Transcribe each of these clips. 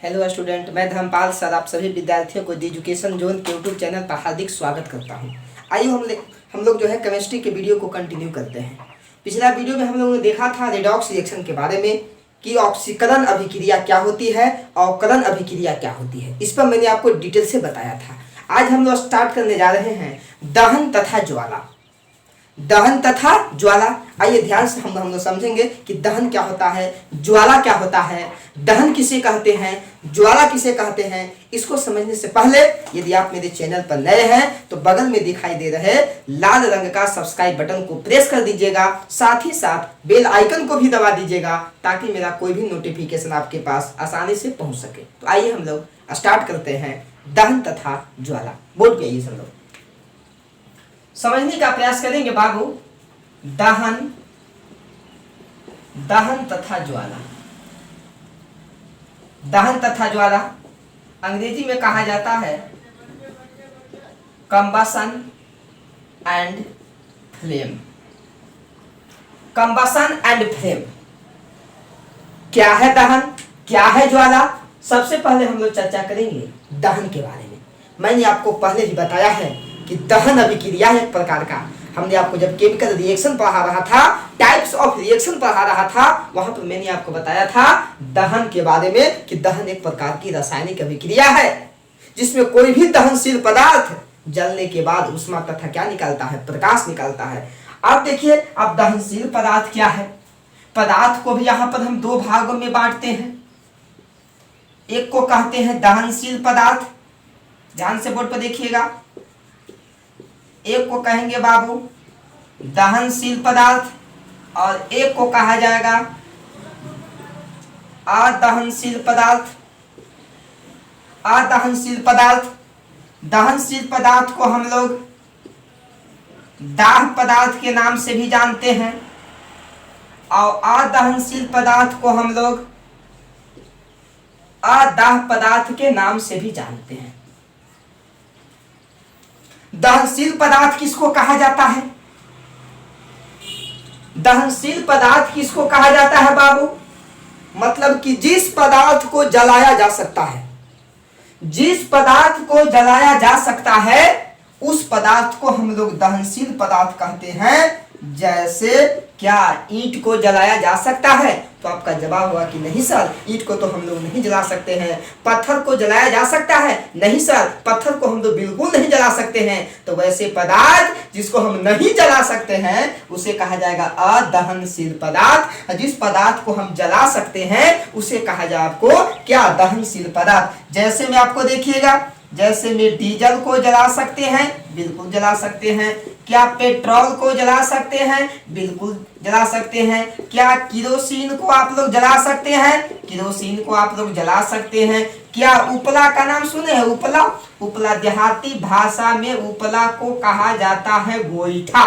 Hello student, मैं Dharmpal sir आप सभी विद्यार्थियों को दी एजुकेशन जोन के यूट्यूब चैनल पर हार्दिक स्वागत करता हूं। आइए हम लोग जो है केमिस्ट्री के वीडियो को कंटिन्यू करते हैं। पिछला वीडियो में हम लोगों ने देखा था रेडॉक्स रिएक्शन के बारे में कि ऑक्सीकरण अभिक्रिया क्या होती है, अवकरण अभिक्रिया क्या होती है। इस पर मैंने आपको डिटेल से बताया था। आज हम लोग स्टार्ट करने जा रहे हैं दहन तथा ज्वाला। दहन तथा ज्वाला, आइए ध्यान से हम लोग समझेंगे कि दहन क्या होता है, ज्वाला क्या होता है, दहन किसे कहते हैं, ज्वाला किसे कहते हैं। इसको समझने से पहले यदि आप मेरे चैनल पर नए हैं तो बगल में दिखाई दे रहे लाल रंग का सब्सक्राइब बटन को प्रेस कर दीजिएगा, साथ ही साथ बेल आइकन को भी दबा दीजिएगा ताकि मेरा कोई भी नोटिफिकेशन आपके पास आसानी से पहुंच सके। तो आइए हम लोग स्टार्ट करते हैं दहन तथा ज्वाला। बोर्ड पे आइए सब लोग समझने का प्रयास करेंगे बाबू। दहन दहन तथा ज्वाला, दहन तथा ज्वाला अंग्रेजी में कहा जाता है combustion and flame. Combustion and flame क्या है, दहन क्या है, ज्वाला। सबसे पहले हम लोग चर्चा करेंगे दहन के बारे में। मैंने आपको पहले ही बताया है कि दहन अभिक्रिया है एक प्रकार का। हमने आपको जब केमिकल रिएक्शन पढ़ा रहा था, टाइप्स ऑफ रिएक्शन पढ़ा रहा था, वहां पर मैंने आपको बताया था दहन के बारे में कि दहन एक प्रकार की रासायनिक अभिक्रिया है जिसमें कोई भी दहनशील पदार्थ जलने के बाद ऊष्मा तथा क्या निकालता है, प्रकाश निकालता है। अब देखिए, अब दहनशील पदार्थ क्या है। पदार्थ को भी यहाँ पर हम दो भागों में बांटते हैं। एक को कहते हैं दहनशील पदार्थ, ध्यान से बोर्ड पर देखिएगा। एक को कहेंगे बाबू दहनशील पदार्थ और एक को कहा जाएगा अदहनशील पदार्थ। अदहनशील पदार्थ, दहनशील पदार्थ को हम लोग दाह पदार्थ के नाम से भी जानते हैं और अदहनशील पदार्थ को हम लोग अदाह पदार्थ के नाम से भी जानते हैं। दहनशील पदार्थ किसको कहा जाता है? दहनशील पदार्थ किसको कहा जाता है बाबू? मतलब कि जिस पदार्थ को जलाया जा सकता है, जिस पदार्थ को जलाया जा सकता है उस पदार्थ को हम लोग दहनशील पदार्थ कहते हैं। जैसे क्या ईंट को जलाया जा सकता है? तो आपका जवाब होगा कि नहीं सर, ईंट को तो हम लोग नहीं जला सकते हैं। पत्थर को जलाया जा सकता है? नहीं सर, पत्थर को हम लोग बिल्कुल नहीं जला सकते हैं। तो वैसे पदार्थ जिसको हम नहीं जला सकते हैं उसे कहा जाएगा अदहनशील पदार्थ। जिस पदार्थ को हम जला सकते हैं उसे कहा जाए आपको क्या, दहनशील पदार्थ। जैसे में आपको देखिएगा, जैसे में डीजल को जला सकते हैं, बिल्कुल जला सकते हैं। क्या पेट्रोल को जला सकते हैं? बिल्कुल जला सकते हैं। क्या किरोसिन को आप लोग जला सकते हैं? किरोसिन को आप लोग जला सकते हैं। क्या उपला का नाम सुने हैं? उपला, उपला देहाती भाषा में उपला को कहा जाता है गोईठा।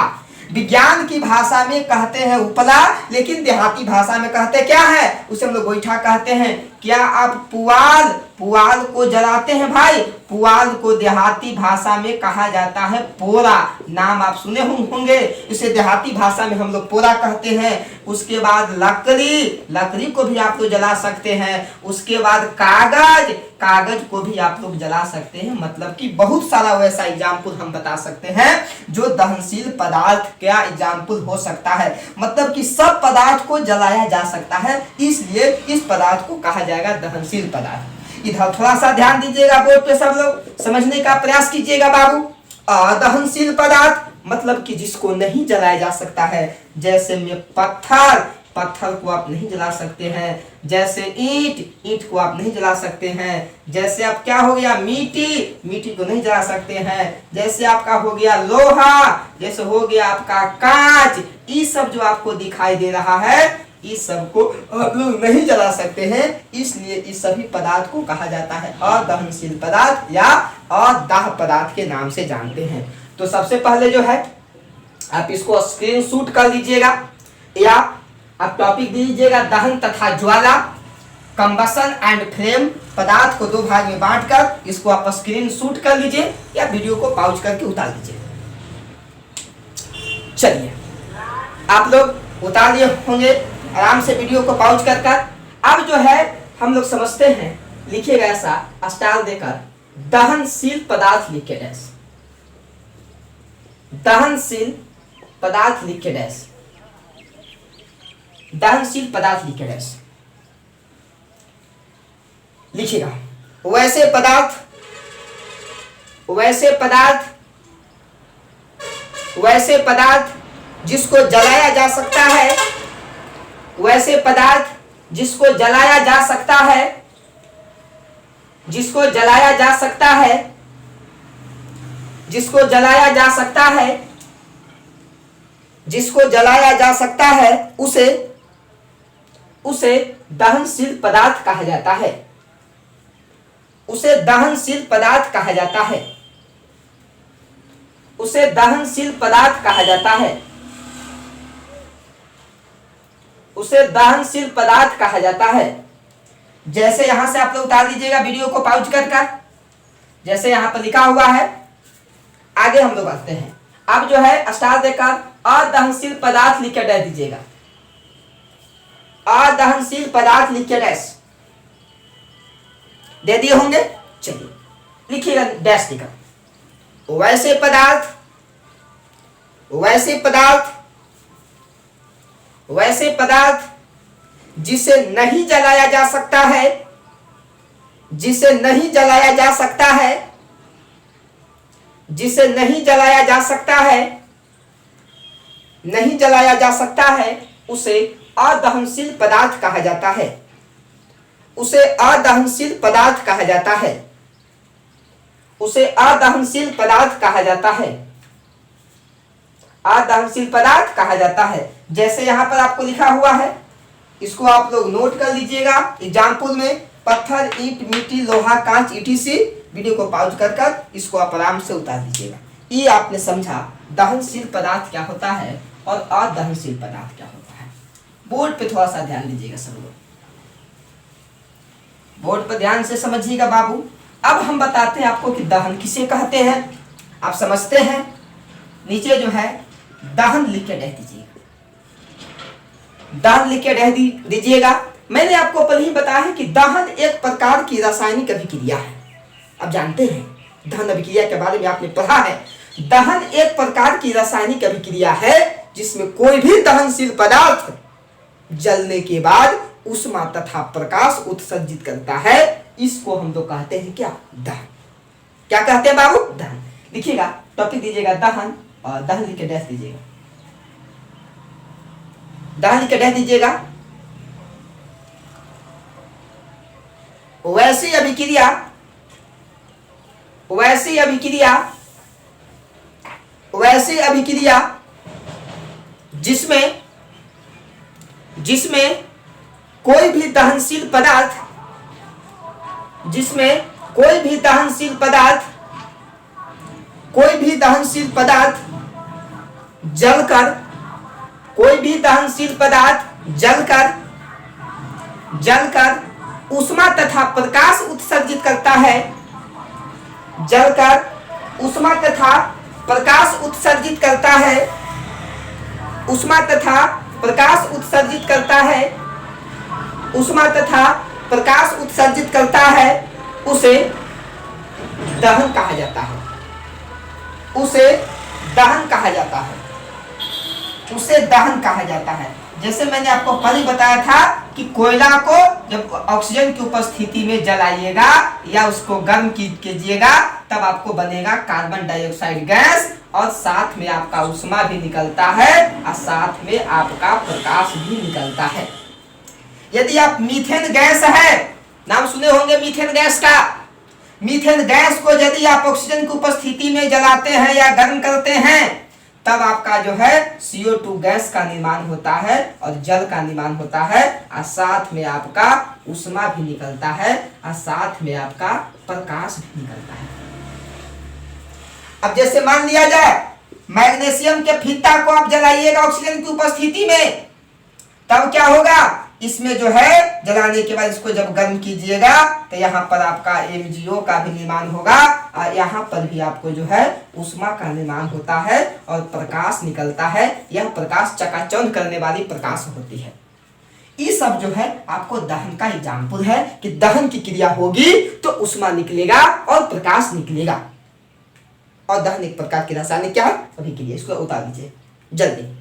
विज्ञान की भाषा में कहते हैं उपला, लेकिन देहाती भाषा में कहते क्या है, उसे हम लोग गोईठा कहते हैं। क्या आप पुआल, पुआल को जलाते हैं भाई? पुआल को देहाती भाषा में कहा जाता है पोरा। नाम आप सुने होंगे, इसे देहाती भाषा में हम लोग पोरा कहते हैं। उसके बाद लकड़ी, लकड़ी को भी आप लोग जला सकते हैं। उसके बाद कागज, कागज को भी आप लोग जला सकते हैं। मतलब कि बहुत सारा वैसा एग्जाम्पल हम बता सकते हैं जो दहनशील पदार्थ क्या एग्जाम्पल हो सकता है। मतलब कि सब पदार्थ को जलाया जा सकता है, इसलिए इस पदार्थ को कहा जाएगा दहनशील पदार्थ। इधर थोड़ा सा ध्यान दीजिएगा, बोर्ड पे सब लोग समझने का प्रयास कीजिएगा बाबू। अदहनशील पदार्थ मतलब कि जिसको नहीं जलाया जा सकता है। जैसे में पत्थर, पत्थर को आप नहीं जला सकते हैं। जैसे ईंट, ईंट को आप नहीं जला सकते हैं। जैसे आप क्या हो गया मिट्टी, मिट्टी को नहीं जला सकते हैं। जैसे आपका हो गया लोहा, जैसे हो गया आपका कांच, ये सब जो आपको दिखाई दे रहा है इस सब को आप लोग नहीं जला सकते हैं। इसलिए इस सभी पदार्थ को कहा जाता है अदहनशील पदार्थ या अदाह पदार्थ के नाम से जानते हैं। तो सबसे पहले जो है आप इसको स्क्रीनशॉट कर लीजिएगा या आप टॉपिक दे दीजिएगा दहन तथा ज्वाला, कंबशन एंड फ्लेम। पदार्थ को दो भाग में बांटकर इसको आप स्क्रीनशॉट कर लीजिए या वीडियो को पॉज करके उतार लीजिए। चलिए आप लोग उतार लिए होंगे आराम से वीडियो को पॉज कर। अब जो है हम लोग समझते हैं लिखिएगा ऐसा स्टार देकर, दहनशील पदार्थ लिख के डैश, दहनशील पदार्थ लिख के डैश, दहनशील पदार्थ लिख के डैश लिखिएगा। वैसे पदार्थ, वैसे पदार्थ, वैसे पदार्थ जिसको जलाया जा सकता है, वैसे पदार्थ जिसको जलाया जा सकता है, जिसको जलाया जा सकता है, जिसको जलाया जा सकता है, जिसको जलाया जा सकता है, उसे उसे दहनशील पदार्थ कहा जाता है, उसे दहनशील पदार्थ कहा जाता है, उसे दहनशील पदार्थ कहा जाता है, उसे दहनशील पदार्थ कहा जाता है। जैसे यहां से आप लोग उतार दीजिएगा वीडियो को पॉज कर, जैसे यहां पर लिखा हुआ है। आगे हम लोग बढ़ते हैं। अब जो है स्टार देकर अदहनशील पदार्थ लिख के डैश दीजिएगा, अदहनशील पदार्थ लिख के डैश दे दिए होंगे। चलिए लिखिएगा डैश लिखा। वैसे पदार्थ, वैसे पदार्थ, वैसे पदार्थ जिसे नहीं जलाया जा सकता है, जिसे नहीं जलाया जा सकता है, जिसे नहीं जलाया जा सकता है, नहीं जलाया जा सकता है, उसे अदहनशील पदार्थ कहा जाता है, उसे अदहनशील पदार्थ कहा जाता है, उसे अदहनशील पदार्थ कहा जाता है, अदहनशील पदार्थ कहा जाता है। जैसे यहां पर आपको लिखा हुआ है, इसको आप लोग नोट कर लीजिएगा। एग्जाम्पल में पत्थर, ईंट, मिट्टी, लोहा, कांच, ईटीसी। वीडियो को पॉज कर इसको आप आराम से उतार दीजिएगा। ये आपने समझा दहनशील पदार्थ क्या होता है और अदहनशील पदार्थ क्या होता है। बोर्ड पे थोड़ा सा ध्यान दीजिएगा सब लोग, बोर्ड पर ध्यान से समझिएगा बाबू। अब हम बताते हैं आपको कि दहन किसे कहते हैं। आप समझते हैं। नीचे जो है दहन लिख के रख दीजिएगा, दहन लिख के रख दीजिएगा। मैंने आपको पहले ही बताया है कि दहन एक प्रकार की रासायनिक अभिक्रिया है। अब जानते हैं दहन अभिक्रिया के बारे में आपने पढ़ा है। दहन एक प्रकार की रासायनिक अभिक्रिया है जिसमें कोई भी दहनशील पदार्थ जलने के बाद ऊष्मा तथा प्रकाश उत्सर्जित करता है। इसको हम लोग कहते हैं क्या? दहन। क्या कहते हैं बाबू? दहन। लिखिएगा, टॉपिक दीजिएगा दहन और दहन लिख के डैश दीजिएगा, दहन लिख के डैश दीजिएगा। वैसी अभिक्रिया, वैसी अभिक्रिया, वैसी अभिक्रिया जिसमें जिसमें कोई भी दहनशील पदार्थ, जिसमें कोई भी दहनशील पदार्थ, कोई भी दहनशील पदार्थ जलकर, कोई भी दहनशील पदार्थ जलकर जलकर ऊष्मा तथा प्रकाश उत्सर्जित करता है, जलकर ऊष्मा तथा प्रकाश उत्सर्जित करता है, ऊष्मा तथा प्रकाश उत्सर्जित करता है, ऊष्मा तथा प्रकाश उत्सर्जित करता है, उसे दहन कहा जाता है, उसे दहन कहा जाता है, उसे दहन कहा जाता है। जैसे मैंने आपको पहले बताया था कि कोयला को जब ऑक्सीजन की उपस्थिति में जलाइएगा या उसको गर्म कीजिएगा तब आपको बनेगा कार्बन डाइऑक्साइड गैस और साथ में आपका ऊष्मा भी निकलता है और साथ में आपका प्रकाश भी निकलता है। यदि आप मीथेन गैस है, नाम सुने होंगे मीथेन गैस का। मीथेन गैस को यदि आप ऑक्सीजन की उपस्थिति में जलाते हैं या गर्म करते हैं तब आपका जो है CO2 गैस का निर्माण होता है और जल का निर्माण होता है और साथ में आपका ऊष्मा भी निकलता है और साथ में आपका प्रकाश भी निकलता है। अब जैसे मान लिया जाए मैग्नीशियम के फीता को आप जलाइएगा ऑक्सीजन की उपस्थिति में, तब क्या होगा? इसमें जो है जलाने के बाद इसको जब गर्म कीजिएगा तो यहाँ पर आपका MgO का भी निर्माण होगा और यहाँ पर भी आपको जो है ऊष्मा का निर्माण होता है और प्रकाश निकलता है। यह प्रकाश चकाचौंध करने वाली प्रकाश होती है। ये सब जो है आपको दहन का एग्जाम्पल है कि दहन की क्रिया होगी तो उष्मा निकलेगा और प्रकाश निकलेगा। और दहन एक प्रकार की रासायनिक क्या है अभिक्रिया। इसको उतार दीजिए जल्दी।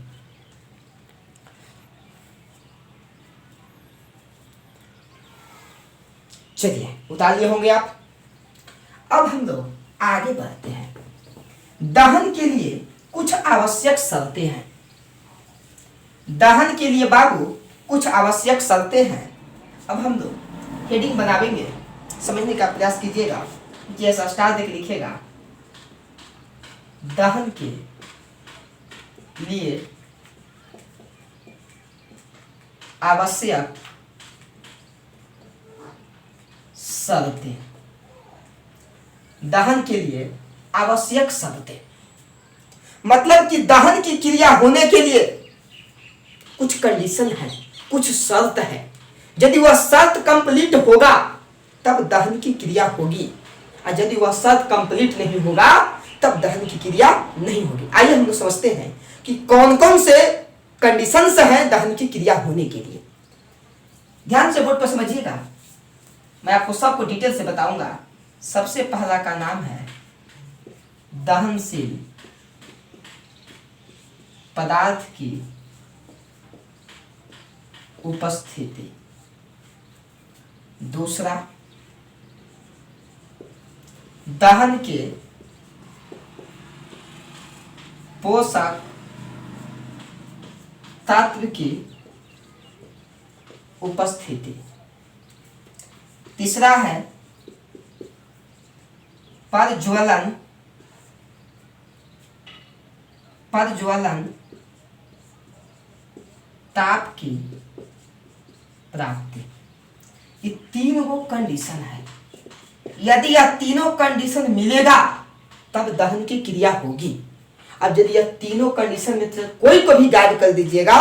चलिए उतार लिए होंगे आप। अब हम लोग आगे बढ़ते हैं। दहन के लिए कुछ आवश्यक शर्तें हैं। दहन के लिए बाबू कुछ आवश्यक शर्तें हैं। अब हम लोग हेडिंग बनावेंगे, समझने का प्रयास कीजिएगा। जैसा स्टार देख लिखिएगा, दहन के लिए आवश्यक शर्तें। दहन के लिए आवश्यक शर्तें मतलब कि दहन की क्रिया होने के लिए कुछ कंडीशन है, कुछ शर्त है। यदि वह शर्त कंप्लीट होगा तब दहन की क्रिया होगी, और यदि वह शर्त कंप्लीट नहीं होगा तब दहन की क्रिया नहीं होगी। आइए हम लोग समझते हैं कि कौन कौन से कंडीशंस हैं दहन की क्रिया होने के लिए। ध्यान से बोर्ड पर समझिएगा, मैं आपको सबको डिटेल से बताऊंगा। सबसे पहला का नाम है दहनशील पदार्थ की उपस्थिति। दूसरा, दहन के पोषक तत्व की उपस्थिति। तीसरा है प्रज्वलन ताप की प्राप्ति। ये तीन वो कंडीशन है। यदि यह तीनों कंडीशन मिलेगा तब दहन की क्रिया होगी। अब यदि यह तीनों कंडीशन में से कोई को भी गायब कर दीजिएगा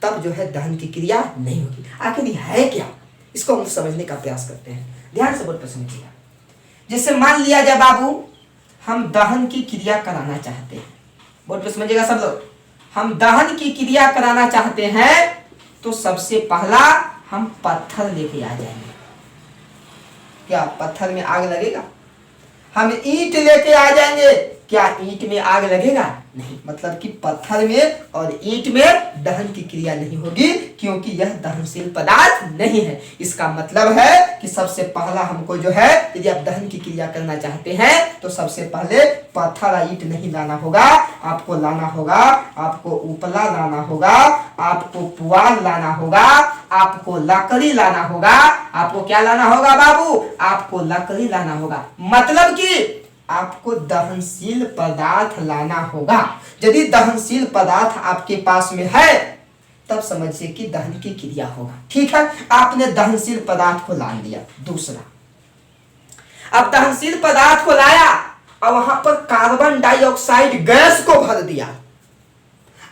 तब जो है दहन की क्रिया नहीं होगी। आखिर ये है क्या, इसको हम समझने का प्रयास करते हैं। ध्यान से बोर्ड पर समझिएगा। जैसे मान लिया जाए बाबू, हम दहन की क्रिया कराना चाहते हैं। बोर्ड पर समझिएगा सब लोग। हम दहन की क्रिया कराना चाहते हैं तो सबसे पहला हम पत्थर लेके आ जाएंगे। क्या पत्थर में आग लगेगा? हम ईंट लेके आ जाएंगे, क्या ईंट में आग लगेगा? नहीं। मतलब कि पत्थर में और ईंट में दहन की क्रिया नहीं होगी, क्योंकि यह दहनशील पदार्थ नहीं है। इसका मतलब है कि सबसे पहला हमको जो है, यदि आप दहन की क्रिया करना चाहते हैं तो सबसे पहले पत्थर और ईंट नहीं लाना होगा। आपको लाना होगा, आपको उपला लाना होगा, आपको पुआल लाना होगा, आपको लकड़ी लाना होगा। आपको क्या लाना होगा बाबू? आपको लकड़ी लाना होगा। मतलब कि आपको दहनशील पदार्थ लाना होगा। यदि दहनशील पदार्थ आपके पास में है तब समझिए कि दहन की क्रिया होगा। ठीक है, आपने दहनशील पदार्थ को ला लिया। दूसरा, अब दहनशील पदार्थ को लाया और वहां पर कार्बन डाइऑक्साइड गैस को भर दिया।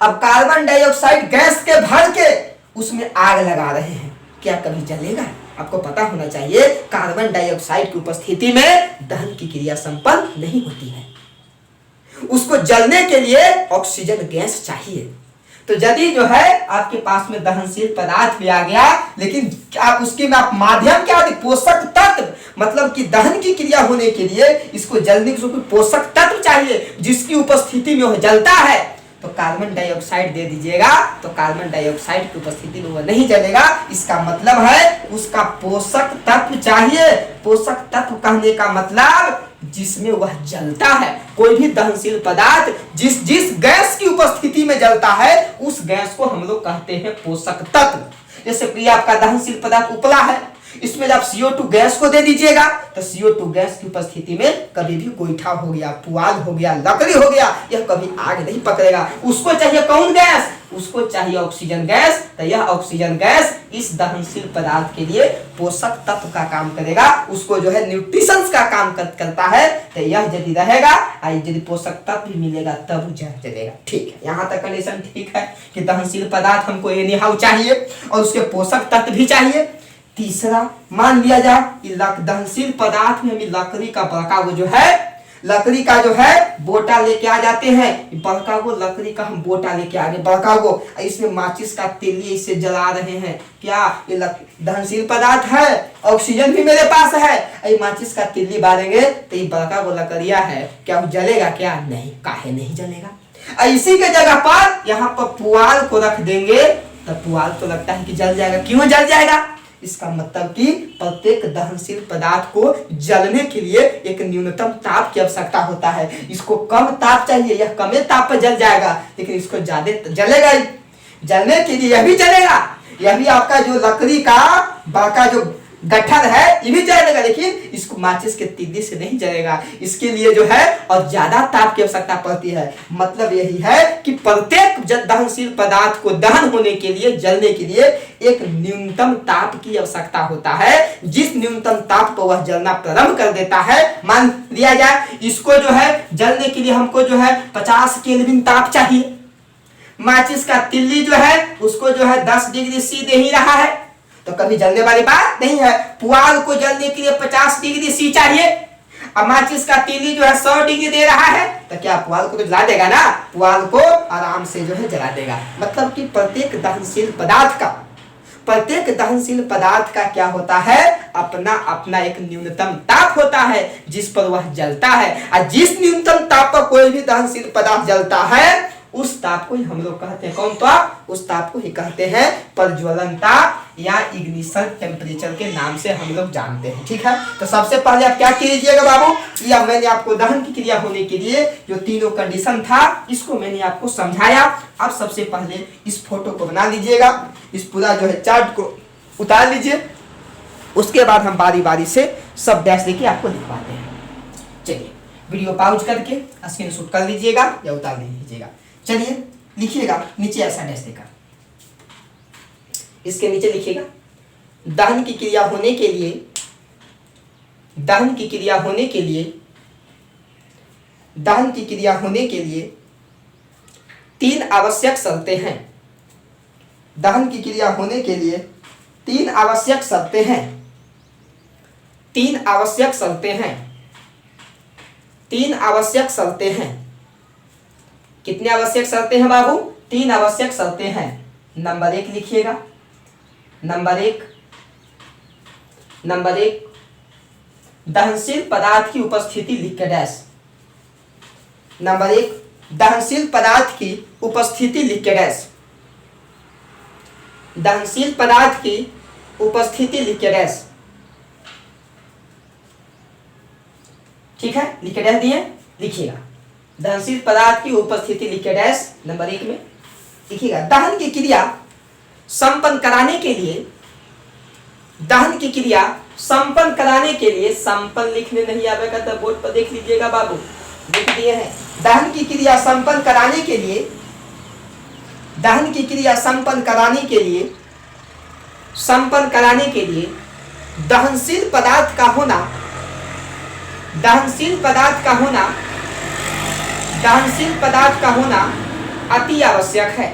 अब कार्बन डाइऑक्साइड गैस के भर के उसमें आग लगा रहे हैं, क्या कभी जलेगा? आपको पता होना चाहिए कार्बन डाइऑक्साइड की उपस्थिति में दहन की क्रिया संपन्न नहीं होती है। उसको जलने के लिए ऑक्सीजन गैस चाहिए। तो यदि जो है आपके पास में दहनशील पदार्थ भी आ गया, लेकिन क्या उसके में आप माध्यम क्या है? पोषक तत्व। मतलब कि दहन की क्रिया होने के लिए इसको जलने के लिए पोषक तत्व चाहिए, जिसकी उपस्थिति में वह जलता है। तो कार्बन डाइऑक्साइड दे दीजिएगा तो कार्बन डाइऑक्साइड की उपस्थिति में वह नहीं जलेगा। इसका मतलब है उसका पोषक तत्व चाहिए। पोषक तत्व कहने का मतलब जिसमें वह जलता है। कोई भी दहनशील पदार्थ जिस गैस की उपस्थिति में जलता है उस गैस को हम लोग कहते हैं पोषक तत्व। जैसे कि आपका दहनशील पदार्थ उपला है, इसमें जब CO2 गैस को दे दीजिएगा तो CO2 गैस की उपस्थिति में कभी भी गोईठा हो गया, पुआल हो गया, लकड़ी हो गया, यह कभी आग नहीं पकड़ेगा। उसको चाहिए कौन गैस? उसको चाहिए ऑक्सीजन गैस। तो यह ऑक्सीजन गैस इस दहनशील पदार्थ के लिए पोषक तत्व का काम करेगा, उसको जो है न्यूट्रिशंस का काम करता है। तो यह यदि रहेगा और यदि पोषक तत्व भी मिलेगा तब यह चलेगा। ठीक है, यहाँ तक कंडीशन ठीक है कि दहनशील पदार्थ हमको ये निहाउ चाहिए और उसके पोषक तत्व भी चाहिए। तीसरा, मान लिया जाए दहनशील पदार्थ में हमें लकड़ी का बड़का वो जो है लकड़ी का जो है बोटा लेके आ जाते हैं, बड़का को लकड़ी का हम बोटा लेके आ गए, बड़का को इसमें माचिस का तेली इसे जला रहे हैं। क्या ये दहनशील पदार्थ है, ऑक्सीजन भी मेरे पास है, ये माचिस का तिल्ली बारेंगे तो ये बड़का को लकड़िया है, क्या वो जलेगा? क्या नहीं, काहे नहीं जलेगा। इसी के जगह पर यहाँ पर पुआल को रख देंगे तो पुआल तो लगता है कि जल जाएगा। क्यों जल जाएगा? इसका मतलब कि प्रत्येक दहनशील पदार्थ को जलने के लिए एक न्यूनतम ताप की आवश्यकता होता है। इसको कम ताप चाहिए, यह कम ताप पर जल जाएगा, लेकिन इसको ज्यादा जलेगा ही। जलने के लिए यह भी जलेगा, यह भी आपका जो लकड़ी का बाका जो गट्ठर है ये भी जलेगा, लेकिन इसको माचिस के तीली से नहीं जलेगा। इसके लिए जो है और ज्यादा ताप की आवश्यकता पड़ती है। मतलब यही है कि प्रत्येक दहनशील पदार्थ को दहन होने के लिए, जलने के लिए एक न्यूनतम ताप की आवश्यकता होता है। जिस न्यूनतम ताप पर वह जलना प्रारंभ कर देता है, मान लिया जाए इसको जो है जलने के लिए हमको जो है 50 केल्विन ताप चाहिए। माचिस का तिल्ली जो है उसको जो है 10 डिग्री सी दे ही रहा है, तो कभी जलने वाली बात नहीं है। पुआल को जलने के लिए 50 डिग्री सी चाहिए, अब माचिस का तीली जो है 100 डिग्री दे रहा है, तो क्या पुआल को तो जला देगा ना, पुआल को आराम से जो है जला देगा। मतलब कि प्रत्येक दहनशील पदार्थ का क्या होता है, अपना अपना एक न्यूनतम ताप होता है जिस पर वह जलता है। और जिस न्यूनतम ताप पर कोई भी दहनशील पदार्थ जलता है उस ताप को ही हम लोग कहते हैं, कौन ताप? उस ताप को ही कहते हैं प्रज्वलन ताप या इग्निशन टेम्परेचर के नाम से हम लोग जानते हैं। ठीक है, तो सबसे पहले आप क्या कीजिएगा बाबू, या मैंने आपको दहन की क्रिया होने के लिए जो तीनों कंडीशन था इसको मैंने आपको समझाया। अब सबसे पहले इस फोटो को बना लीजिएगा, इस पूरा जो है चार्ट को उतार लीजिए, उसके बाद हम बारी बारी से सब डैश लेके आपको लिखवाते हैं। चलिए वीडियो पॉज करके स्क्रीनशॉट कर लीजिएगा या उतार लीजिएगा। चलिए लिखिएगा नीचे ऐसा डैश देकर, इसके नीचे लिखिएगा दहन की क्रिया होने के लिए, दहन की क्रिया होने के लिए, दहन की क्रिया होने के लिए 3 आवश्यक शर्तें हैं। दहन की क्रिया होने के लिए 3 आवश्यक शर्तें हैं। 3 आवश्यक शर्तें हैं। 3 आवश्यक शर्तें हैं। कितने आवश्यक शर्तें हैं बाबू? 3 आवश्यक शर्तें हैं। नंबर 1 लिखिएगा, नंबर एक दहनशील पदार्थ की उपस्थिति लिख के डैश। नंबर 1 दहनशील पदार्थ की उपस्थिति लिख के डैश। दहनशील पदार्थ की उपस्थिति लिख के डैश। ठीक है, लिख के डैश दिए, लिखिएगा दहनशील पदार्थ की उपस्थिति लिख के डैश। नंबर 1 में लिखिएगा दहन की क्रिया संपन्न कराने के लिए, दहन की क्रिया संपन्न कराने के लिए, संपन्न लिखने नहीं आवेगा तो बोर्ड पर देख लीजिएगा बाबू, लिख दिए हैं। दहन की क्रिया संपन्न कराने के लिए, दहन की क्रिया संपन्न कराने के लिए, संपन्न कराने के लिए दहनशील पदार्थ का होना, दहनशील पदार्थ का होना, दहनशील पदार्थ का होना अति आवश्यक है।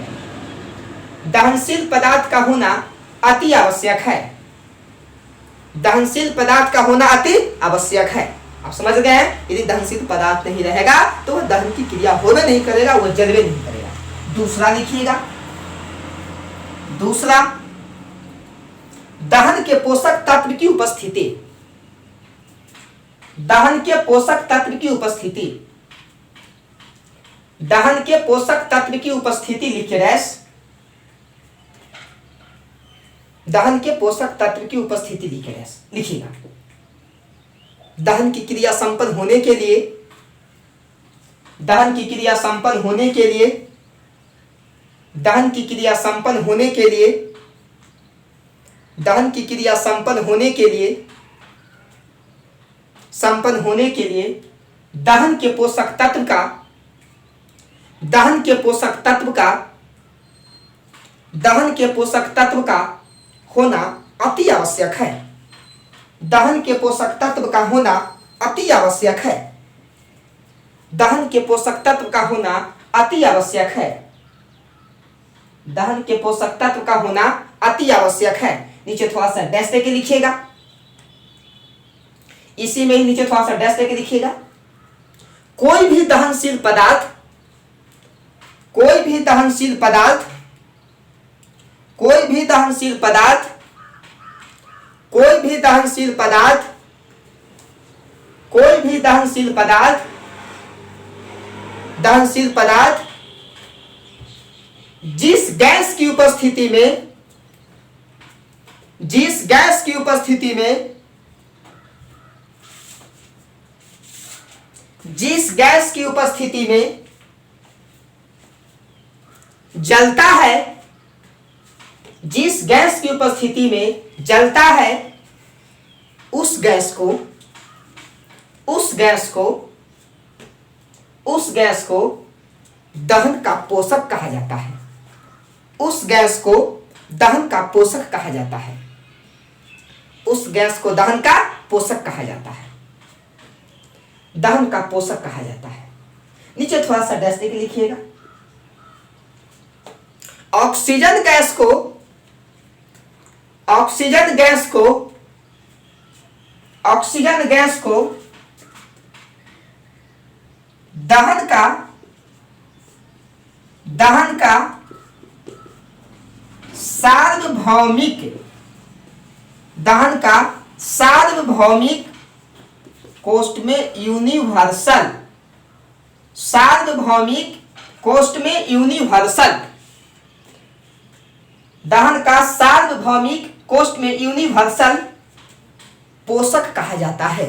दहनशील पदार्थ का होना अति आवश्यक है। दहनशील पदार्थ का होना अति आवश्यक है। आप समझ गए हैं? यदि दहनशील पदार्थ नहीं रहेगा तो वह दहन की क्रिया होवे नहीं करेगा, वह जलवे नहीं करेगा। दूसरा लिखिएगा, दूसरा दहन के पोषक तत्व की उपस्थिति, दहन के पोषक तत्व की उपस्थिति, दहन के पोषक तत्व की उपस्थिति लिखे डैश। दहन के पोषक तत्व की उपस्थिति लिखे डैश, लिखिएगा दहन की क्रिया संपन्न होने के लिए, दहन की क्रिया संपन्न होने के लिए, दहन की क्रिया संपन्न होने के लिए, दहन की क्रिया संपन्न होने के लिए, संपन्न होने के लिए दहन के पोषक तत्व का, दहन के पोषक तत्व का, दहन के पोषक तत्व का होना अति आवश्यक है। दहन के पोषक तत्व का होना अति आवश्यक है। दहन के पोषक तत्व का होना अति आवश्यक है। दहन के पोषक तत्व का होना अति आवश्यक है। नीचे थोड़ा सा डैश देके लिखिएगा, इसी में ही नीचे थोड़ा सा डैश देके लिखिएगा। कोई भी दहनशील पदार्थ कोई भी दहनशील पदार्थ कोई भी दहनशील पदार्थ कोई भी दहनशील पदार्थ कोई भी दहनशील पदार्थ दहनशील पदार्थ जिस गैस की उपस्थिति में जिस गैस की उपस्थिति में जिस गैस की उपस्थिति में जलता है जिस गैस की उपस्थिति में जलता है उस गैस को उस गैस को उस गैस को दहन का पोषक कहा जाता है। उस गैस को दहन का पोषक कहा जाता है। उस गैस को दहन का पोषक कहा जाता है। दहन का पोषक कहा जाता है। नीचे थोड़ा सा डैश देके लिखिएगा। ऑक्सीजन गैस को ऑक्सीजन गैस को ऑक्सीजन गैस को दहन का सार्वभौमिक दहन का सार्वभौमिक कोष्ठ में यूनिवर्सल सार्वभौमिक कोष्ठ में यूनिवर्सल दहन का सार्वभौमिक कोष्ठ में यूनिवर्सल पोषक कहा जाता है।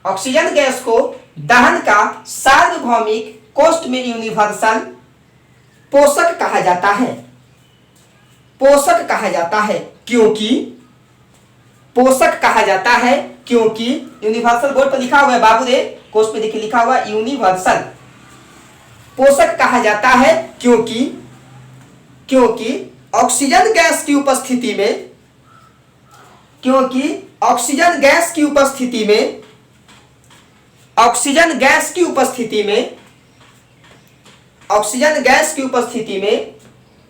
ऑक्सीजन गैस को दहन का सार्वभौमिक कोष्ठ में यूनिवर्सल पोषक कहा जाता है। पोषक कहा जाता है क्योंकि पोषक कहा जाता है क्योंकि यूनिवर्सल बोर्ड पर लिखा हुआ है बाबू रे, कोष्ठ पे देखिए लिखा हुआ यूनिवर्सल। पोषक कहा जाता है क्योंकि ऑक्सीजन गैस की उपस्थिति में क्योंकि ऑक्सीजन गैस की उपस्थिति में ऑक्सीजन गैस की उपस्थिति में ऑक्सीजन गैस की उपस्थिति में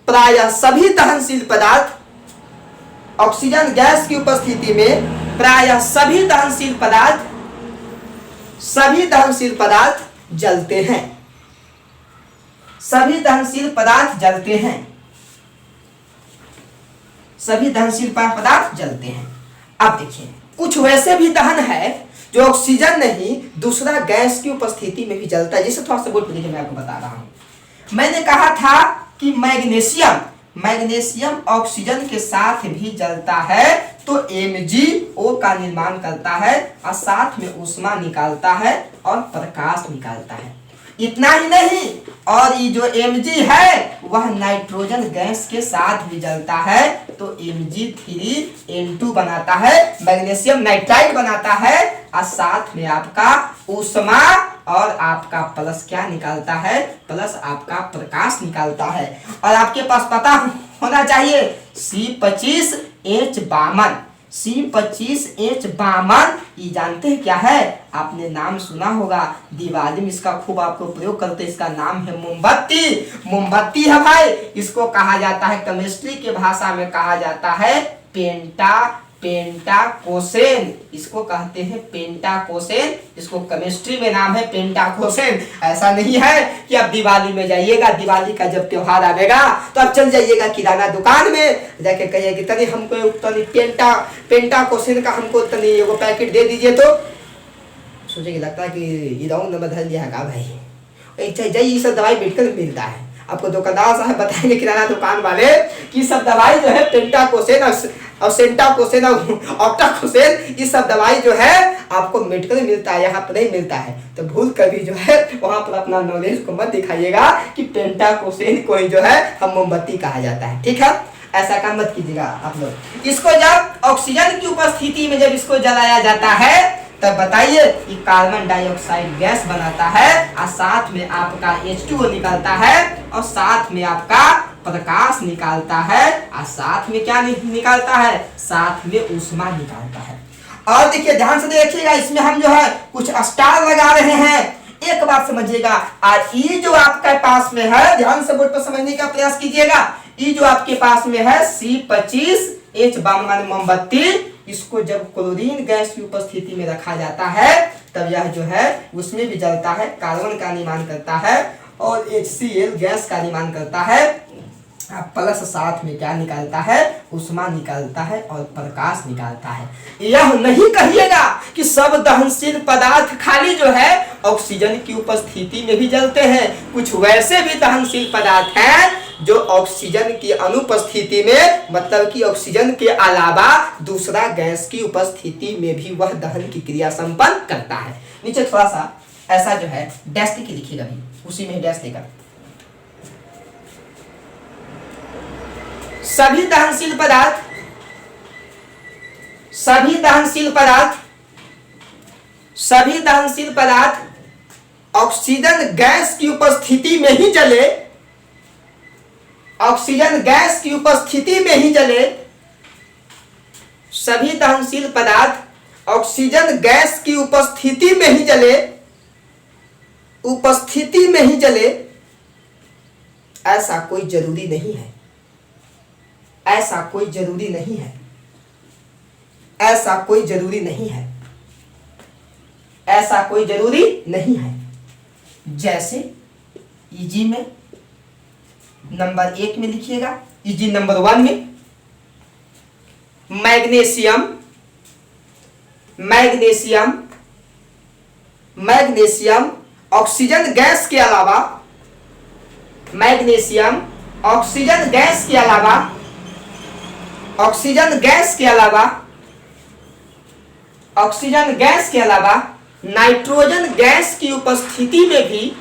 प्रायः सभी दहनशील पदार्थ ऑक्सीजन गैस की उपस्थिति में प्रायः सभी दहनशील पदार्थ जलते हैं। सभी दहनशील पदार्थ जलते हैं। सभी दहनशील पदार्थ जलते हैं। अब देखिए कुछ वैसे भी दहन है जो ऑक्सीजन नहीं दूसरा गैस की उपस्थिति में भी जलता है। जिसे थोड़ा सा बोर्ड पर देखिए मैं आपको बता रहा हूं। मैंने कहा था कि मैग्नीशियम ऑक्सीजन के साथ भी जलता है तो MgO का निर्माण करता है और साथ में ऊष्मा निकालता है और प्रकाश निकालता है। इतना ही नहीं, और ये जो Mg है वह नाइट्रोजन गैस के साथ भी जलता है तो Mg3N2 बनाता है, मैग्नीशियम नाइट्राइड बनाता है और साथ में आपका ऊष्मा और आपका प्लस क्या निकालता है, प्लस आपका प्रकाश निकालता है। और आपके पास पता होना चाहिए C25H52 ये जानते हैं क्या है? आपने नाम सुना होगा, दिवाली में इसका खूब आपको प्रयोग करते हैं। इसका नाम है मोमबत्ती है भाई। इसको कहा जाता है केमिस्ट्री के भाषा में कहा जाता है पेंटाकोसेन। इसको कहते हैं पेंटाकोसेन। इसको केमिस्ट्री में नाम है पेंटाकोसेन। ऐसा नहीं है कि आप दिवाली में जाइएगा, दिवाली का जब त्योहार आएगा तो आप चल जाइएगा किराना दुकान में जाके कहिए तनी हमको तनी पेंटाकोसेन का हमको तनी एगो पैकेट दे दीजिए, तो सोचेगी लगता है कि ये रॉन्ग नंबर धर लिया है भाई। जाइए ये सब दवाई मेडिकल में मिलता है। आपको दुकानदार साहब बताएंगे किराना दुकान वाले कि सब दवाई जो है पेंटाकोसेन और सेंटाकोसेन और ऑक्टाकोसेन ये सब दवाई जो है आपको मेडिकल में मिलता है, यहाँ पर नहीं मिलता है। तो भूल कभी जो है वहां पर अपना नॉलेज को मत दिखाइएगा कि पेंटाकोसेन को ही जो है हम मोमबत्ती कहा जाता है। ठीक है, ऐसा काम मत कीजिएगा आप लोग। इसको जब ऑक्सीजन की उपस्थिति में जब इसको जलाया जाता है तब बताइए कि कार्बन डाइऑक्साइड गैस बनाता है और साथ में आपका H2O निकलता है और साथ में आपका प्रकाश निकालता है और साथ में क्या निकालता है, साथ में ऊष्मा निकालता है। और देखिए ध्यान से देखिएगा, इसमें हम जो है कुछ स्टार लगा रहे हैं। एक बात समझिएगा, और ये जो आपके पास में है, ध्यान से बोर्ड पर समझने का प्रयास कीजिएगा। ये जो आपके पास में है C25H52 मोमबत्ती, इसको जब क्लोरीन गैस की उपस्थिति में रखा जाता है तब यह जो है उसमें भी जलता है, कार्बन का निर्माण करता है और HCl गैस का निर्माण करता है, प्लस साथ में क्या निकालता है, ऊष्मा निकालता है और प्रकाश निकालता है। यह नहीं कहिएगा कि सब दहनशील पदार्थ खाली जो है ऑक्सीजन की उपस्थिति में भी जलते हैं। कुछ वैसे भी दहनशील पदार्थ हैं जो ऑक्सीजन की अनुपस्थिति में, मतलब कि ऑक्सीजन के अलावा दूसरा गैस की उपस्थिति में भी वह दहन की क्रिया संपन्न करता है। नीचे थोड़ा सा ऐसा जो है डैश के लिखिएगा भी, उसी में डैश देगा। सभी दहनशील पदार्थ, सभी दहनशील पदार्थ, सभी दहनशील पदार्थ ऑक्सीजन गैस की उपस्थिति में ही जले, ऑक्सीजन गैस की उपस्थिति में ही जले। सभी दहनशील पदार्थ ऑक्सीजन गैस की उपस्थिति में ही जले, उपस्थिति में ही जले, ऐसा कोई जरूरी नहीं है, ऐसा कोई जरूरी नहीं है, ऐसा कोई जरूरी नहीं है, ऐसा कोई जरूरी नहीं है। जैसे इजी में नंबर 1 में लिखिएगा, इजी नंबर 1 में magnesium, magnesium, magnesium oxygen gas के अलावा, मैग्नीशियम ऑक्सीजन गैस के अलावा, ऑक्सीजन गैस के अलावा, ऑक्सीजन गैस के अलावा नाइट्रोजन गैस की उपस्थिति में भी,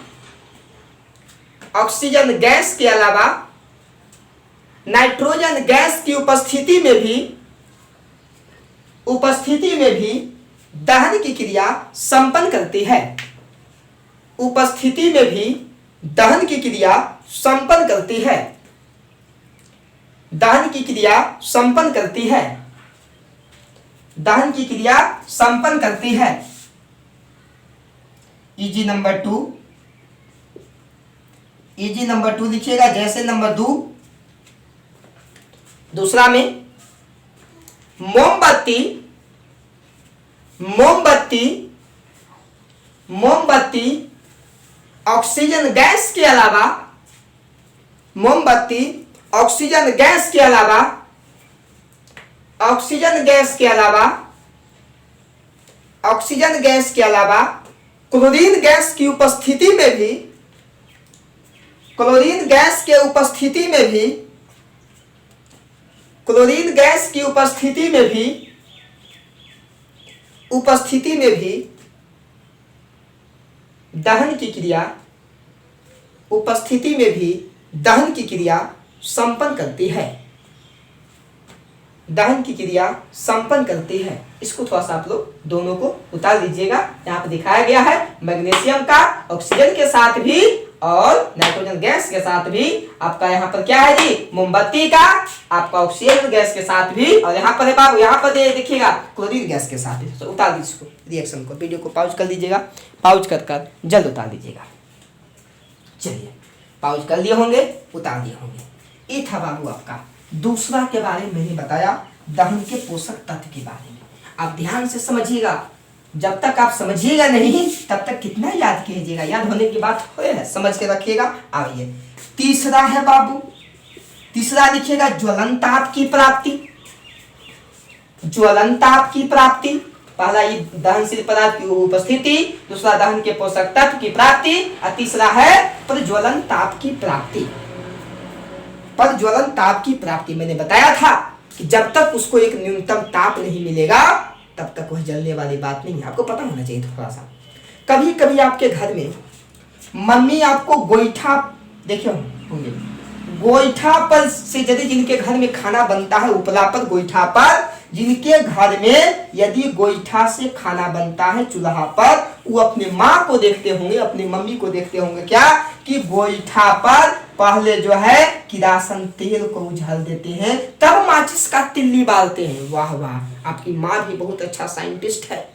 ऑक्सीजन गैस के अलावा नाइट्रोजन गैस की उपस्थिति में भी, उपस्थिति में भी दहन की क्रिया संपन्न करती है, उपस्थिति में भी दहन की क्रिया संपन्न करती है, दहन की क्रिया संपन्न करती है, दहन की क्रिया संपन्न करती है। इजी नंबर 2, इजी नंबर 2 लिखिएगा। जैसे नंबर 2 दूसरा में मोमबत्ती, मोमबत्ती, मोमबत्ती ऑक्सीजन गैस के अलावा, मोमबत्ती ऑक्सीजन गैस के अलावा, ऑक्सीजन गैस के अलावा, ऑक्सीजन गैस के अलावा क्लोरीन गैस की उपस्थिति में भी, क्लोरीन गैस के उपस्थिति में भी, क्लोरीन गैस की उपस्थिति में भी, उपस्थिति में भी दहन की क्रिया, उपस्थिति में भी दहन की क्रिया संपन्न करती है, दहन की क्रिया संपन्न करती है। इसको थोड़ा सा आप लोग दोनों को उतार लीजिएगा। यहाँ पे दिखाया गया है मैग्नीशियम का ऑक्सीजन के साथ भी और नाइट्रोजन गैस के साथ भी, आपका यहाँ पर क्या है जी, मोमबत्ती का आपका ऑक्सीजन गैस के साथ भी, और यहाँ पर है बाबू, यहाँ पर देखिएगा क्लोरीन गैस के साथ भी। तो उतार दीजिए इसको, रिएक्शन को, वीडियो को पॉज कर दीजिएगा, पॉज कर जल्द उतार दीजिएगा। चलिए पॉज कर लिए होंगे, उतार दिए होंगे। ये था बाबू आपका दूसरा के बारे में मैंने बताया, दहन के पोषक तत्व के बारे में। आप ध्यान से समझिएगा, जब तक आप समझिएगा नहीं तब तक कितना याद कीजिएगा, याद होने की बात है, समझ के रखिएगा। आइए तीसरा है बाबू, तीसरा लिखिएगा ज्वलन ताप की प्राप्ति, ज्वलन ताप की प्राप्ति। पहला ये दहनशील पदार्थ की उपस्थिति, दूसरा दहन के पोषक तत्व की प्राप्ति, और तीसरा है प्रज्वलन ताप की प्राप्ति। प्रज्वलन ताप की प्राप्ति मैंने बताया था कि जब तक उसको एक न्यूनतम ताप नहीं मिलेगा तब तक वह जलने वाली बात नहीं है। आपको पता होना चाहिए थोड़ा सा। कभी कभी आपके घर में मम्मी आपको गोईठा, देखे होंगे, गोईठा पर से यदि जिनके घर में खाना बनता है, उपला पर, गोईठा पर, जिनके घर में यदि गोईठा से खाना बनता है चूल्हा पर, वो अपने माँ को देखते होंगे, अपनी मम्मी को देखते होंगे क्या कि गोईठा पर पहले जो है किरासन तेल को उझाल देते हैं, तब माचिस का तिल्ली बालते हैं। वाह वाह, आपकी माँ भी बहुत अच्छा साइंटिस्ट है,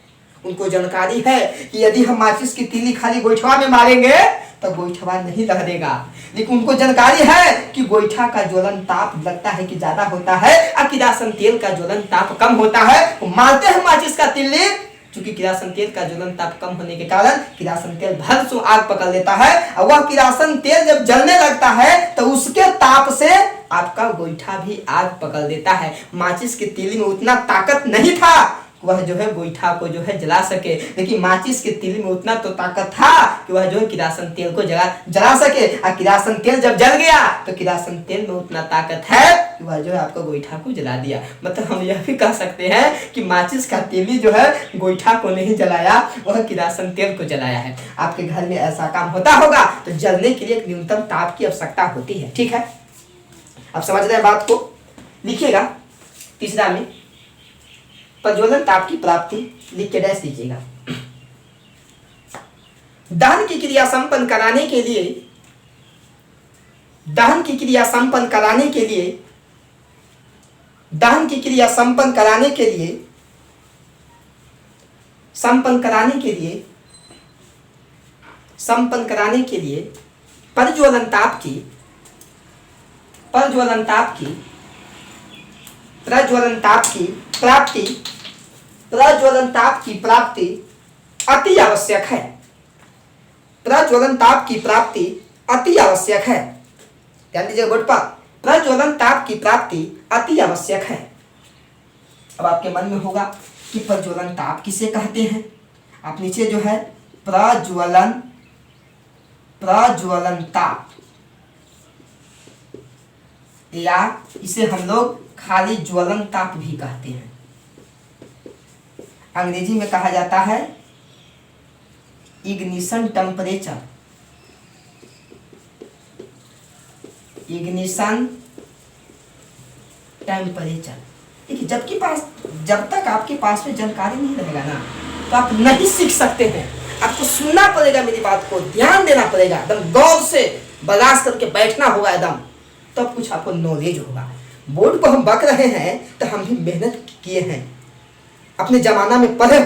उनको जानकारी है कि यदि हम माचिस की तिल्ली खाली गोईठा में मारेंगे तो गोईठा नहीं लहरेगा, लेकिन उनको जानकारी है कि गोईठा का ज्वलन ताप लगता है कि ज्यादा होता है और किरासन तेल का ज्वलन ताप कम होता है। वो मारते हैं माचिस का तिल्ली, क्योंकि किरासन तेल का ज्वलन ताप कम होने के कारण किरासन तेल भस्म आग पकड़ लेता है, और वह किरासन तेल जब जलने लगता है तो उसके ताप से आपका गोईठा भी आग पकड़ लेता है। माचिस की तीली में उतना ताकत नहीं था वह जो है गोईठा को जो है जला सके, लेकिन माचिस के तीली में उतना तो ताकत था कि वह जो है किरासन तेल को जला सके। और किरासन तेल जब जल गया तो किरासन तेल में उतना ताकत है कि वह जो है आपको गोईठा को जला दिया। मतलब हम यह भी कह सकते हैं कि माचिस का तीली जो है गोईठा को नहीं जलाया, वह किरासन तेल को जलाया है। आपके घर में ऐसा काम होता होगा तो जलने के लिए एक न्यूनतम ताप की आवश्यकता होती है। ठीक है, आप समझ रहे हैं बात को। लिखिएगा तीसरा में प्रज्वलन ताप की प्राप्ति, लिख के डैश दीजिएगा। दहन की क्रिया संपन्न कराने के लिए दहन की क्रिया संपन्न कराने के लिए दहन की क्रिया संपन्न कराने के लिए संपन्न कराने के लिए संपन्न कराने के लिए प्रज्वलन ताप की प्रज्वलन ताप की प्रज्वलन ताप की प्राप्ति प्रज्वलन ताप की प्राप्ति अति आवश्यक है। प्रज्वलन ताप की प्राप्ति अति आवश्यक है। ध्यान दीजिए बोर्ड पर, प्रज्वलन ताप की प्राप्ति अति आवश्यक है। अब आपके मन में होगा कि प्रज्वलन ताप किसे कहते हैं। आप नीचे जो है प्रज्वलन ताप, या इसे हम लोग खाली ज्वलन ताप भी कहते हैं। अंग्रेजी में कहा जाता है इग्निशन टेम्परेचर। Ignition temperature. देखिए जब तक आपके पास में जानकारी नहीं रहेगा ना तो आप नहीं सीख सकते हैं। आपको सुनना पड़ेगा, मेरी बात को ध्यान देना पड़ेगा, एकदम गौर से बर्दाश्त करके बैठना होगा एकदम, तब कुछ आपको नॉलेज होगा। बोर्ड पर हम बक रहे हैं तो हम भी मेहनत किए हैं, अपने जमाना में पढ़े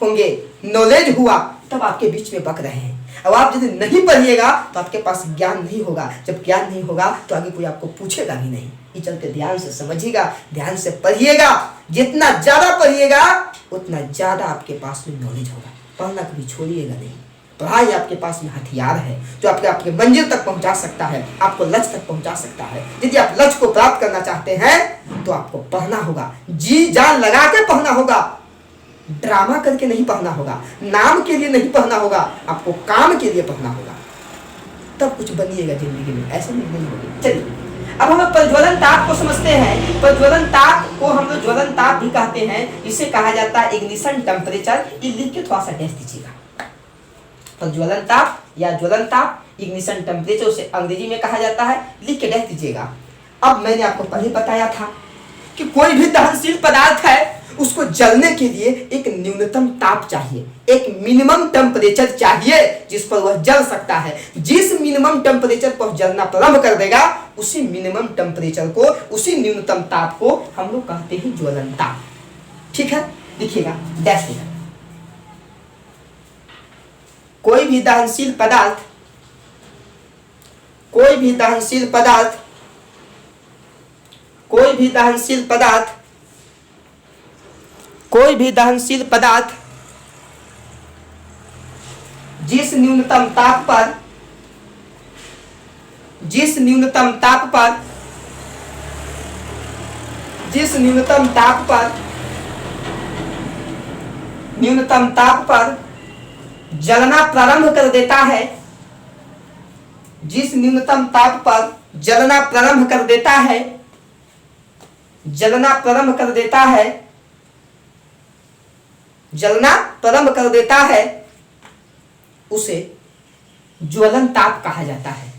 होंगे, नॉलेज हुआ तब आपके बीच में बक रहे हैं। अब आप यदि नहीं पढ़िएगा तो आपके पास ज्ञान नहीं होगा, जब ज्ञान नहीं होगा तो आगे कोई आपको पूछेगा भी नहीं। इस चलते ध्यान से समझिएगा, ध्यान से पढ़िएगा। जितना ज्यादा पढ़िएगा उतना ज्यादा आपके पास में नॉलेज होगा। पढ़ना कभी छोड़िएगा नहीं। पढ़ाई आपके पास में हथियार है जो आपके मंजिल तक पहुंचा सकता है, आपको लक्ष्य तक पहुंचा सकता है। यदि आप लक्ष्य को प्राप्त करना चाहते हैं तो आपको पढ़ना होगा, जी जान लगा के पढ़ना होगा, ड्रामा करके नहीं पढ़ना होगा, नाम के लिए नहीं पढ़ना होगा, आपको काम के लिए पढ़ना होगा, तब कुछ बनिएगा जिंदगी में, ऐसे नहीं होगी। चलिए अब हम प्रज्वलन ताप को समझते हैं। प्रज्वलन ताप को हम लोग ज्वलन ताप भी कहते हैं, इसे कहा जाता है इग्निशन टेम्परेचर। ये लिख के थोड़ा सा डैश दीजिएगा। प्रज्वलन ताप या ज्वलन ताप, इग्निशन टेम्परेचर उसे अंग्रेजी में कहा जाता है, लिख के डैश दीजिएगा। अब मैंने आपको पहले बताया था कि कोई भी दहनशील पदार्थ है उसको जलने के लिए एक न्यूनतम ताप चाहिए, एक मिनिमम टेम्परेचर चाहिए जिस पर वह जल सकता है। जिस मिनिमम टेम्परेचर पर जलना प्रारंभ कर देगा उसी मिनिमम टेम्परेचर को, उसी न्यूनतम ताप को हम लोग कहते हैं ज्वलन ताप। ठीक है, लिखिएगा डैश देगा। कोई भी दहनशील पदार्थ कोई भी दहनशील पदार्थ जिस न्यूनतम ताप पर जलना प्रारंभ कर देता है, जिस न्यूनतम ताप पर जलना प्रारंभ कर देता है उसे ज्वलन ताप कहा जाता है।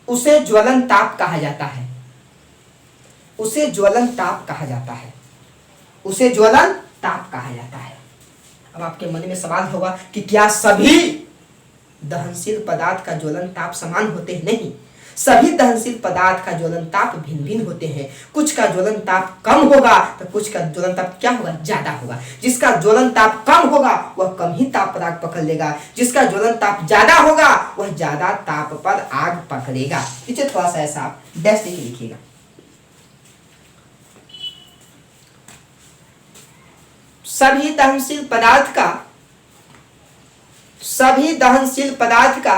उसे ज्वलन ताप कहा जाता है। अब आपके मन में सवाल होगा कि क्या सभी दहनशील पदार्थ का ज्वलन ताप समान होते हैं? नहीं, सभी दहनशील पदार्थ का ज्वलन ताप भिन्न भिन्न होते हैं। कुछ का ज्वलन ताप कम होगा तो कुछ का ज्वलन ताप क्या होगा, ज्यादा होगा। जिसका ज्वलन ताप कम होगा वह कम ही ताप पर आग पकड़ लेगा, जिसका ज्वलन ताप ज्यादा होगा वह ज्यादा ताप पर आग पकड़ेगा। नीचे थोड़ा सा ऐसा आप डैश देके लिखिएगा। सभी दहनशील पदार्थ का सभी दहनशील पदार्थ का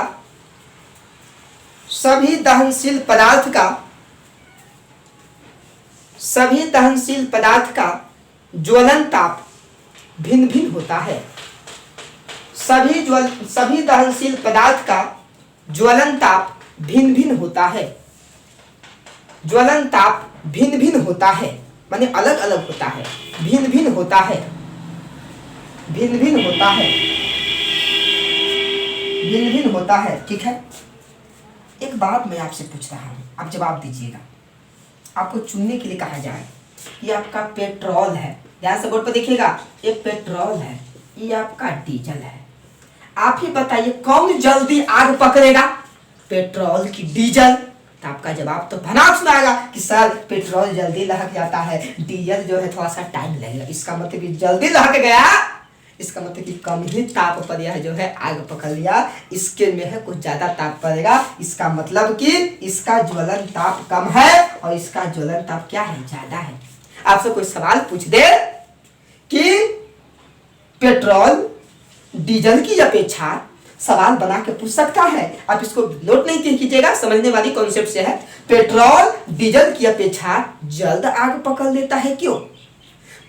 सभी दहनशील पदार्थ का सभी दहनशील पदार्थ का ज्वलन ताप भिन्न भिन्न होता है। सभी दहनशील पदार्थ का ज्वलन ताप भिन्न भिन्न होता है। ज्वलन ताप भिन्न भिन्न होता है माने अलग अलग होता है, भिन्न भिन्न होता है, भिन्न भिन्न होता है, भिन्न भिन्न होता है। ठीक है, एक बात मैं आपसे पूछ रहा हूं, आप जवाब दीजिएगा। आपको चुनने के लिए कहा जाए, ये आपका पेट्रोल है, ध्यान से बोर्ड पर देखिएगा, ये पेट्रोल है, ये आपका डीजल है। आप ही बताइए कौन जल्दी आग पकड़ेगा, पेट्रोल की डीजल? तो आपका जवाब तो भनाक में आएगा कि सर पेट्रोल जल्दी लहक जाता है, डीजल जो है थोड़ा सा टाइम लगेगा। इसका मतलब कि जल्दी लहक गया, इसका मतलब कि कम ही ताप पर यह जो है आग पकड़ लिया, इसके में है कुछ ज्यादा ताप पड़ेगा। इसका मतलब कि इसका ज्वलन ताप कम है और इसका ज्वलन ताप क्या है, ज्यादा है। आपसे कोई सवाल पूछ दे कि पेट्रोल डीजल की अपेक्षा, सवाल बना के पूछ सकता है। आप इसको नोट नहीं कीजिएगा, समझने वाली कॉन्सेप्ट से है। पेट्रोल डीजल की अपेक्षा जल्द आग पकड़ लेता है, क्यों?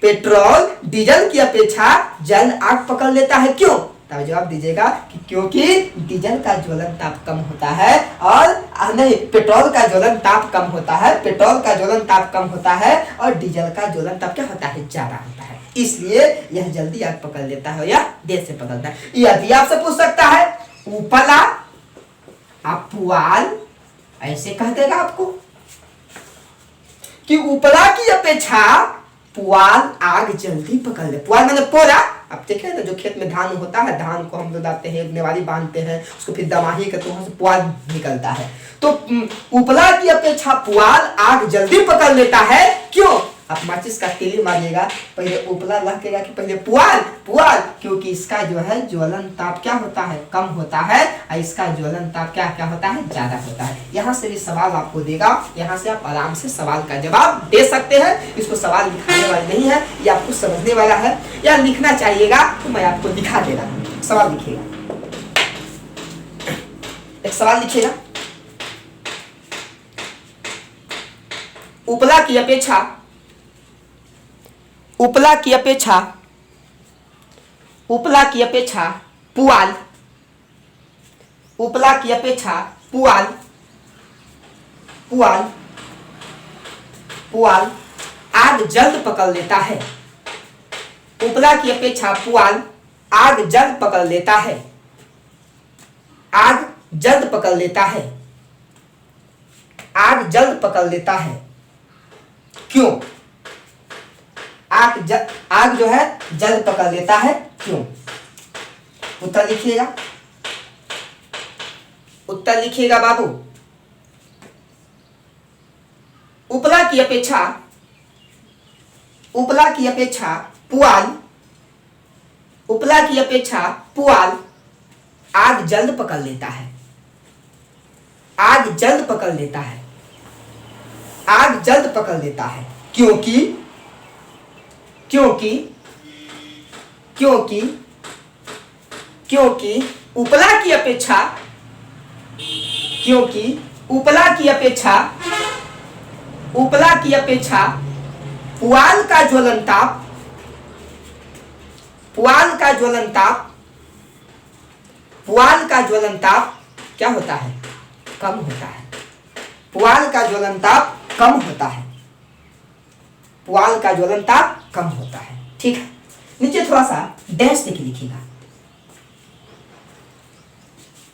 पेट्रोल डीजल की अपेक्षा जल्द आग पकड़ लेता है, क्यों? तब जवाब दीजिएगा कि क्योंकि डीजल का ज्वलन ताप कम होता है और नहीं, पेट्रोल का ज्वलन ताप कम होता है, पेट्रोल का ज्वलन ताप कम होता है और डीजल का ज्वलन ताप क्या होता है, ज्यादा होता है। इसलिए यह जल्दी आग पकड़ लेता है या देर से पकड़ता है। यदि आपसे पूछ सकता है उपला, आप पुआल, ऐसे कह देगा आपको कि उपला की अपेक्षा पुआल आग जल्दी पकड़ ले। पुआल मैंने पोरा, आप देखे ना जो खेत में धान होता है, धान को हम लोग डालते हैं, नेवारी बांधते हैं, उसको फिर दमाही करते हैं, वहां से पुआल निकलता है। तो उपला की अपेक्षा पुआल आग जल्दी पकड़ लेता है, क्यों? आप माचिस का तीली मारिएगा, पहले उपला लहकेगा कि पहले पुआल, पुआल, क्योंकि इसका जो है ज्वलन ताप क्या होता है, कम होता है और इसका ज्वलन ताप क्या क्या होता है, ज्यादा होता है। यहाँ से भी सवाल आपको देगा, यहाँ से आप आराम से सवाल का जवाब दे सकते हैं। इसको सवाल लिखाने वाला नहीं है, ये आपको समझने वाला है। या लिखना चाहिएगा तो मैं आपको दिखा दे रहा हूँ। सवाल लिखिएगा, एक सवाल लिखिएगा। उपला की अपेक्षा पुआल आग जल्द पकड़ लेता है। उपला की अपेक्षा पुआल आग जल्द पकड़ लेता है, आग जल्द पकड़ लेता है, आग जल्द पकड़ लेता है, क्यों? आग जो है जल्द पकड़ लेता है, क्यों? उत्तर लिखिएगा, उत्तर लिखिएगा बाबू। उपला की अपेक्षा पुआल आग जल्द पकड़ लेता है, आग जल्द पकड़ लेता है, आग जल्द पकड़ लेता है, क्योंकि उपला की अपेक्षा पुआल का ज्वलन ताप क्या होता है, कम होता है। पुआल का ज्वलन ताप कम होता है, पुआल का ज्वलन ताप कम होता है। ठीक है, नीचे थोड़ा सा डैश देके लिखिएगा।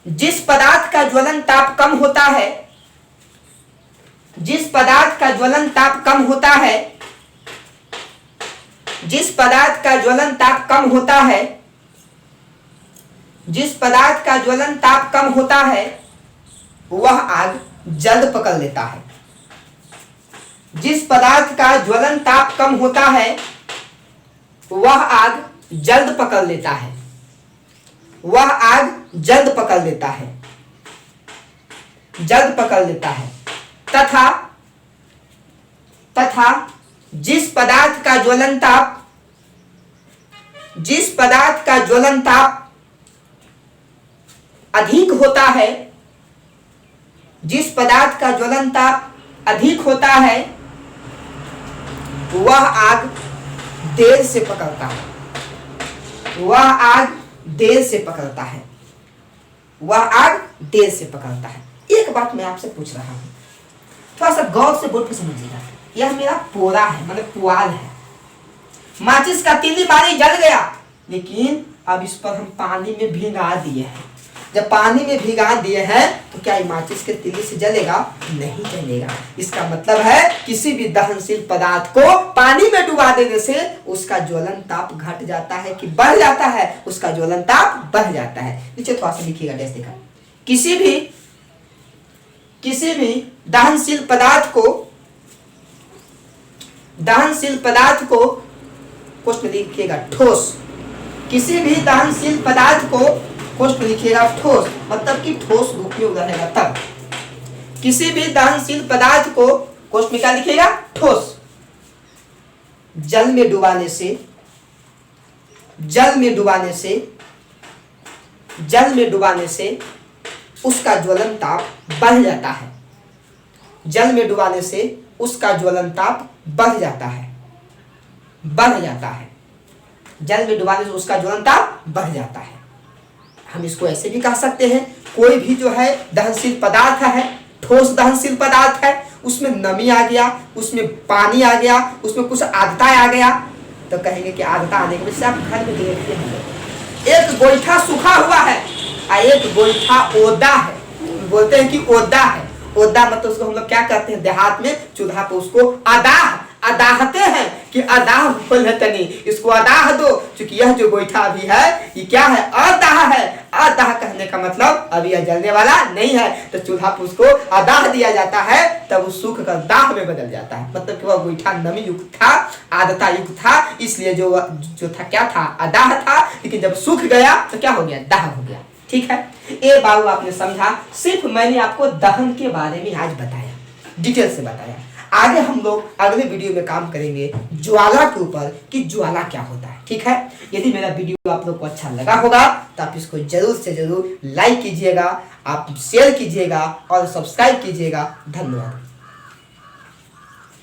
जिस पदार्थ का ज्वलन ताप कम होता है, जिस पदार्थ का ज्वलन ताप कम होता है, जिस पदार्थ का ज्वलन ताप कम होता है, जिस पदार्थ का ज्वलन ताप कम होता है, वह आग जल्द पकड़ लेता है। जिस पदार्थ का ज्वलन ताप कम होता है, वह आग जल्द पकड़ लेता है, वह आग जल्द पकड़ लेता है, जल्द पकड़ लेता है। तथा जिस पदार्थ का ज्वलन ताप जिस पदार्थ का ज्वलन ताप अधिक होता है, जिस पदार्थ का ज्वलन ताप अधिक होता है, वह आग देर से पकड़ता है, वह आग देर से पकड़ता है, वह आग देर से पकड़ता है। एक बात मैं आपसे पूछ रहा हूं, थोड़ा सा गौर से बोल के समझिएगा। यह मेरा पोरा है, मतलब पुआल है, माचिस का तीली मारी जल गया, लेकिन अब इस पर हम पानी में भिगा दिए हैं। जब पानी में भिगा दिए हैं तो क्या ये माचिस के तीली से जलेगा? नहीं जलेगा। इसका मतलब है किसी भी दहनशील पदार्थ को पानी में डुबा देने से उसका ज्वलन ताप घट जाता है कि बढ़ जाता है? उसका ज्वलन ताप बढ़ जाता है। नीचे थोड़ा सा लिखिएगा, टेस्ट देखा। किसी भी दहनशील पदार्थ को कुछ में लिखिएगा ठोस, किसी भी दहनशील पदार्थ को कुछ में लिखिएगा ठोस, मतलब कि ठोस रूप में रहेगा तब। किसी भी दहनशील पदार्थ को कुछ में क्या लिखिएगा? ठोस। जल में डुबाने से उसका ज्वलन ताप बढ़ जाता है। जल में डुबाने से उसका ज्वलन ताप बढ़ जाता है। जल में डुबाने से उसका ज्वलन ताप बढ़ जाता है। हम इसको ऐसे भी कह सकते हैं, कोई भी जो है दहनशील पदार्थ है, ठोस दहनशील पदार्थ है, उसमें नमी आ गया, उसमें पानी आ गया, उसमें कुछ आर्द्रता आ गया, तो कहेंगे कि आर्द्रता आने के वजह से आप घर में देखते हैं एक गोईठा सूखा हुआ है और एक गोईठा ओदा है, बोलते हैं कि ओदा है। ओदा मतलब उसको हम लोग क्या कहते हैं देहात में, चूल्हा पे उसको अदाहते हैं कि अदाह बोले तनी, इसको अदाह दो, क्योंकि यह जो गोईठा अभी है ये क्या है? अदाह है। अदाह कहने का मतलब अभी यह जलने वाला नहीं है, तो चूल्हा पे उसको अदाह दिया जाता है, तब वो सूख कर दाह में बदल जाता है। मतलब कि वह गोईठा नमी युक्त था, आर्द्रता युक्त था, इसलिए जो था क्या था? अदाह था, लेकिन जब सूख गया तो क्या हो गया? दाह हो गया। ठीक है, ये बाबू आपने समझा। सिर्फ मैंने आपको दहन के बारे में आज बताया, डिटेल से बताया। आगे हम लोग अगले वीडियो में काम करेंगे ज्वाला के ऊपर कि ज्वाला क्या होता है। ठीक है, यदि मेरा वीडियो आप लोग को अच्छा लगा होगा तो आप इसको जरूर से जरूर लाइक कीजिएगा, आप शेयर कीजिएगा और सब्सक्राइब कीजिएगा। धन्यवाद।